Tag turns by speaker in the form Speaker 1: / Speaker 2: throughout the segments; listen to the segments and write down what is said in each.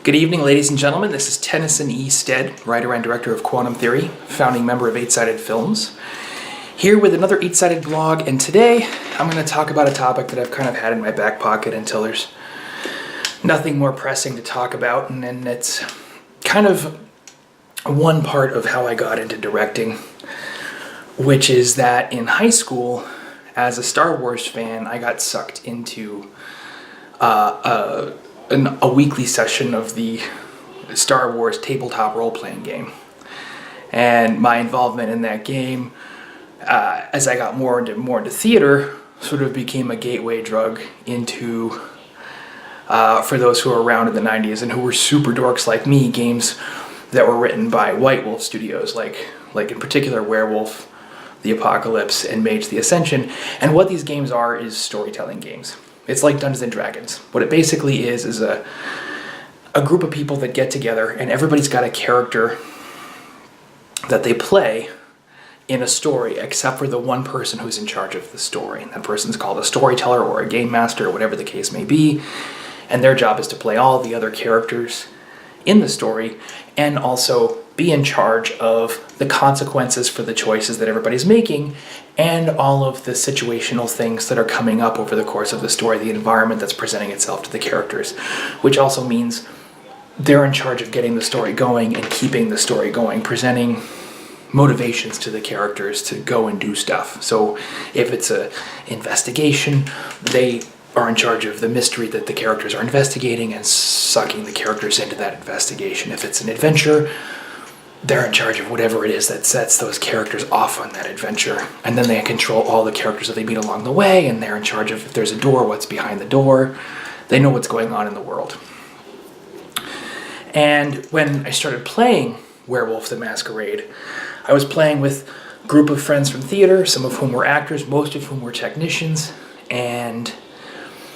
Speaker 1: Good evening, ladies and gentlemen. This is Tennyson E Stead, writer and director of Quantum Theory, founding member of 8-Sided Films, here with another 8-Sided blog, and today I'm going to talk about a topic that I've kind of had in my back pocket until there's nothing more pressing to talk about, and then it's kind of one part of how I got into directing, which is that in high school, as a Star Wars fan, I got sucked into a weekly session of the Star Wars tabletop role-playing game. And my involvement in that game, as I got more into theater, sort of became a gateway drug into, for those who were around in the 90s and who were super dorks like me, games that were written by White Wolf Studios, like in particular Werewolf the Apocalypse and Mage the Ascension. And what these games are is storytelling games. It's like Dungeons and Dragons. What it basically is a group of people that get together and everybody's got a character that they play in a story, except for the one person who's in charge of the story. That person's called a storyteller or a game master or whatever the case may be. And their job is to play all the other characters in the story and also be in charge of the consequences for the choices that everybody's making and all of the situational things that are coming up over the course of the story, the environment that's presenting itself to the characters, which also means they're in charge of getting the story going and keeping the story going, presenting motivations to the characters to go and do stuff. So if it's an investigation, they are in charge of the mystery that the characters are investigating and sucking the characters into that investigation. If it's an adventure, they're in charge of whatever it is that sets those characters off on that adventure. And then they control all the characters that they meet along the way, and they're in charge of, if there's a door, what's behind the door. They know what's going on in the world. And when I started playing Werewolf the Masquerade, I was playing with a group of friends from theater, some of whom were actors, most of whom were technicians, and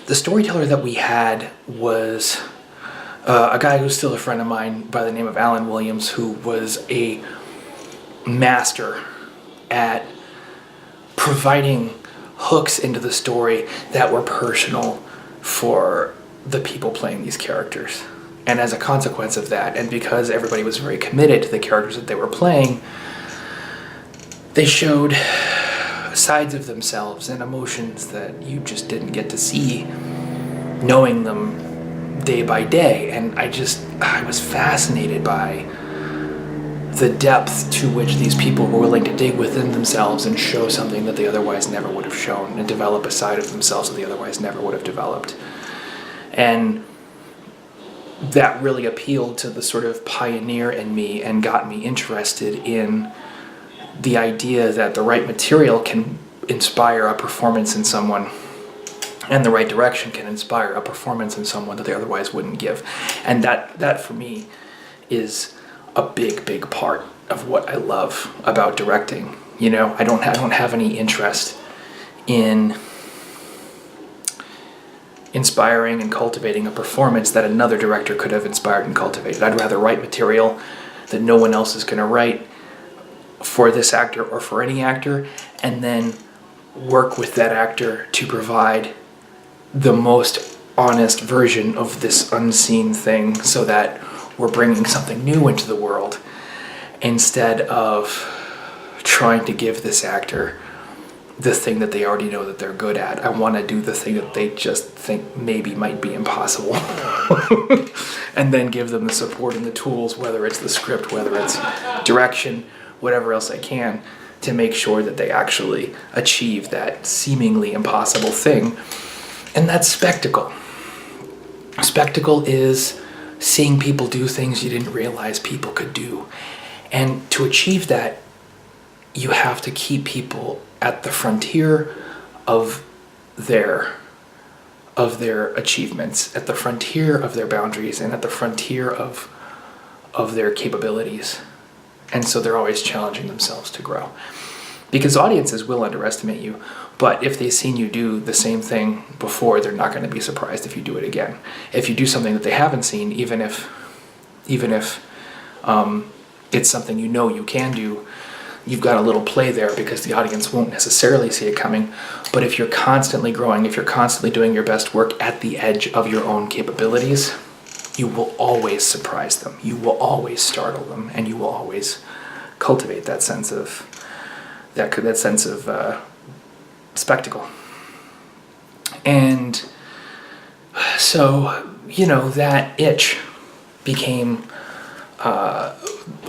Speaker 1: the storyteller that we had was a guy who's still a friend of mine by the name of Alan Williams, who was a master at providing hooks into the story that were personal for the people playing these characters. And as a consequence of that, and because everybody was very committed to the characters that they were playing, they showed sides of themselves and emotions that you just didn't get to see knowing them day by day. And I was fascinated by the depth to which these people were willing to dig within themselves and show something that they otherwise never would have shown and develop a side of themselves that they otherwise never would have developed. And that really appealed to the sort of pioneer in me and got me interested in the idea that the right material can inspire a performance in someone, and the right direction can inspire a performance in someone that they otherwise wouldn't give. And that for me is a big part of what I love about directing. You know, I don't have any interest in inspiring and cultivating a performance that another director could have inspired and cultivated. I'd rather write material that no one else is going to write for this actor or for any actor, and then work with that actor to provide the most honest version of this unseen thing so that we're bringing something new into the world instead of trying to give this actor the thing that they already know that they're good at. I want to do the thing that they just think maybe might be impossible and then give them the support and the tools, whether it's the script, whether it's direction, whatever else I can, to make sure that they actually achieve that seemingly impossible thing. And that's spectacle. Spectacle is seeing people do things you didn't realize people could do. And to achieve that, you have to keep people at the frontier of their achievements, at the frontier of their boundaries, and at the frontier of their capabilities. And so they're always challenging themselves to grow. Because audiences will underestimate you, but if they've seen you do the same thing before, they're not going to be surprised if you do it again. If you do something that they haven't seen, even if it's something you know you can do, you've got a little play there because the audience won't necessarily see it coming. But if you're constantly growing, if you're constantly doing your best work at the edge of your own capabilities, you will always surprise them. You will always startle them, and you will always cultivate that sense of spectacle. And so, that itch became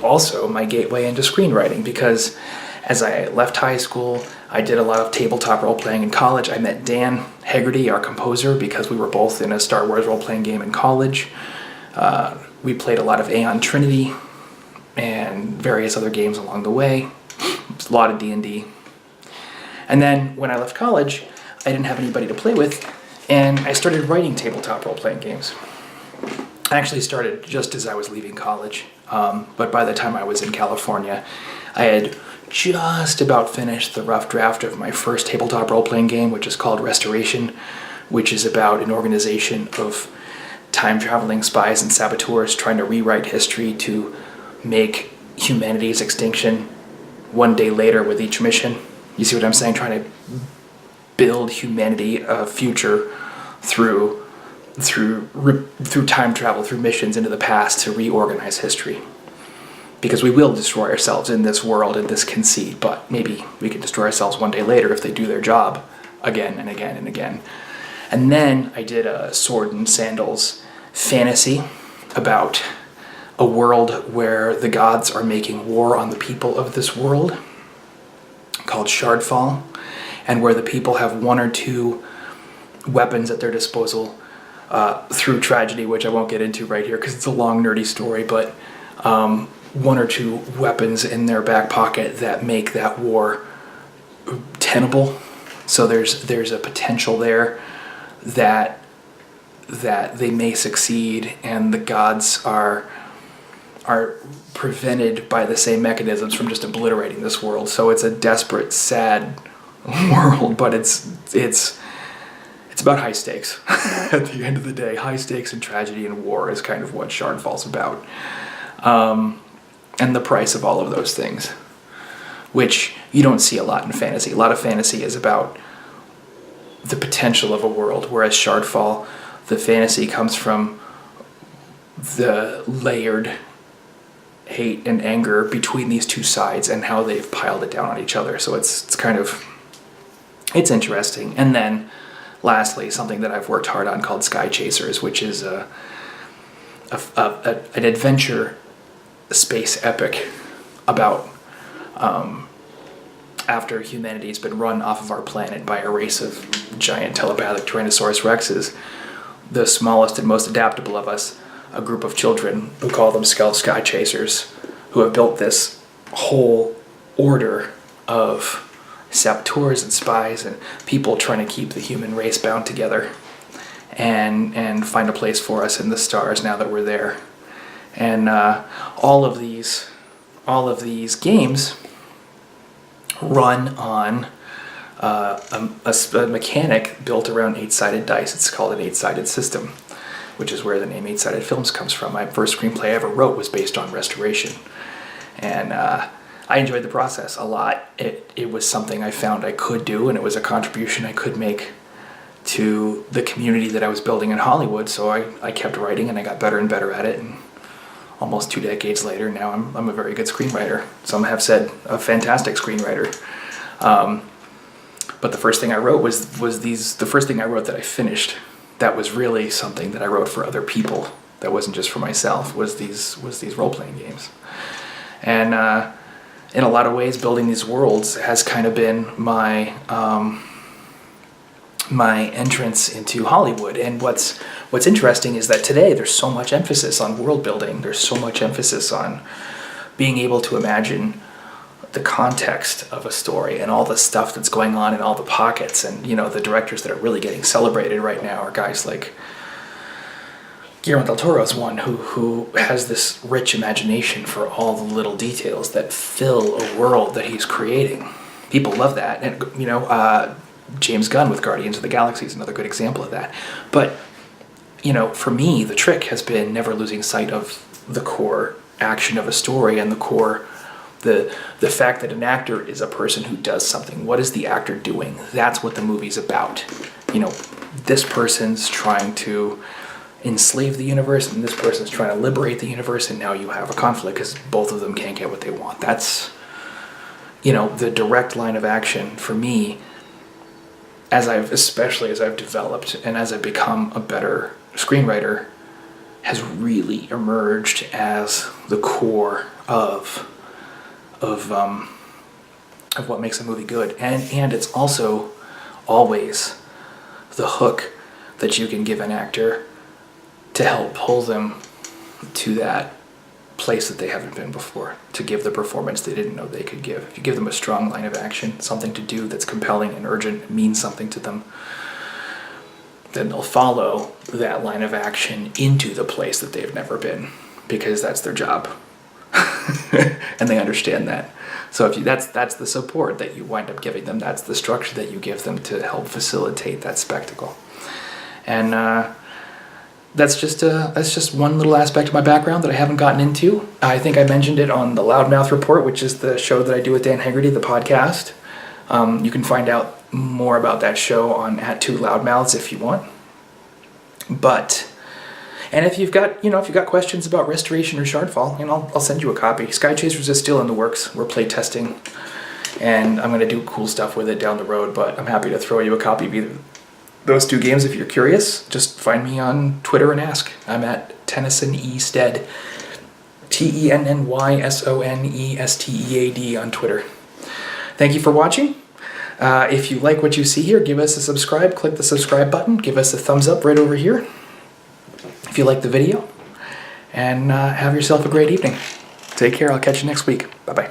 Speaker 1: also my gateway into screenwriting, because as I left high school, I did a lot of tabletop role-playing in college. I met Dan Hegarty, our composer, because we were both in a Star Wars role-playing game in college. We played a lot of Aeon Trinity and various other games along the way. A lot of D&D. And then when I left college, I didn't have anybody to play with, and I started writing tabletop role-playing games. I actually started just as I was leaving college, but by the time I was in California, I had just about finished the rough draft of my first tabletop role-playing game, which is called Restoration, which is about an organization of time-traveling spies and saboteurs trying to rewrite history to make humanity's extinction one day later with each mission. You see what I'm saying? Trying to build humanity a future through time travel, through missions into the past to reorganize history. Because we will destroy ourselves in this world, in this conceit, but maybe we can destroy ourselves one day later if they do their job again and again and again. And then I did a Sword and Sandals fantasy about a world where the gods are making war on the people of this world, called Shardfall, and where the people have one or two weapons at their disposal through tragedy, which I won't get into right here because it's a long, nerdy story, but one or two weapons in their back pocket that make that war tenable. So there's a potential there that they may succeed, and the gods are prevented by the same mechanisms from just obliterating this world. So it's a desperate, sad world, but it's about high stakes. At the end of the day, high stakes and tragedy and war is kind of what Shardfall's about. And the price of all of those things, which you don't see a lot in fantasy. A lot of fantasy is about the potential of a world, whereas Shardfall, the fantasy comes from the layered hate and anger between these two sides and how they've piled it down on each other. So it's interesting. And then lastly, something that I've worked hard on called Sky Chasers, which is an adventure space epic about after humanity's been run off of our planet by a race of giant telepathic Tyrannosaurus Rexes, the smallest and most adaptable of us, a group of children who call themselves Sky Chasers, who have built this whole order of saboteurs and spies and people trying to keep the human race bound together and find a place for us in the stars now that we're there. And all of these games run on a mechanic built around 8-sided dice. It's called an 8-sided system, which is where the name 8-sided films comes from. My first screenplay I ever wrote was based on Restoration, and I enjoyed the process a lot. It was something I found I could do, and it was a contribution I could make to the community that I was building in Hollywood. So I kept writing, and I got better and better at it. And almost 2 decades later, now I'm a very good screenwriter. Some have said a fantastic screenwriter. But the first thing I wrote the first thing I wrote that I finished, that was really something that I wrote for other people, that wasn't just for myself, was these role-playing games. And in a lot of ways, building these worlds has kind of been my entrance into Hollywood. And what's interesting is that today there's so much emphasis on world building. There's so much emphasis on being able to imagine the context of a story and all the stuff that's going on in all the pockets. And the directors that are really getting celebrated right now are guys like Guillermo del Toro's one who has this rich imagination for all the little details that fill a world that he's creating. People love that. And James Gunn with Guardians of the Galaxy is another good example of that. But for me, the trick has been never losing sight of the core action of a story and the fact that an actor is a person who does something. What is the actor doing? That's what the movie's about. This person's trying to enslave the universe, and this person's trying to liberate the universe, and now you have a conflict because both of them can't get what they want. That's, the direct line of action for me, especially as I've developed and as I've become a better screenwriter, has really emerged as the core of what makes a movie good. And it's also always the hook that you can give an actor to help pull them to that place that they haven't been before, to give the performance they didn't know they could give. If you give them a strong line of action, something to do that's compelling and urgent, means something to them, then they'll follow that line of action into the place that they've never been, because that's their job. And they understand that. So that's the support that you wind up giving them. That's the structure that you give them to help facilitate that spectacle. And that's just one little aspect of my background that I haven't gotten into. I think I mentioned it on the Loudmouth Report, which is the show that I do with Dan Haggerty, the podcast. You can find out more about that show on @2loudmouths if you want. And if you've got questions about Restoration or Shardfall, I'll send you a copy. Sky Chasers is still in the works. We're play testing, and I'm going to do cool stuff with it down the road, but I'm happy to throw you a copy of either those two games if you're curious. Just find me on Twitter and ask. I'm at Tennyson E Stead, TennySonEstead on Twitter. Thank you for watching. If you like what you see here, give us a subscribe. Click the subscribe button. Give us a thumbs up right over here if you like the video. And have yourself a great evening. Take care. I'll catch you next week. Bye-bye.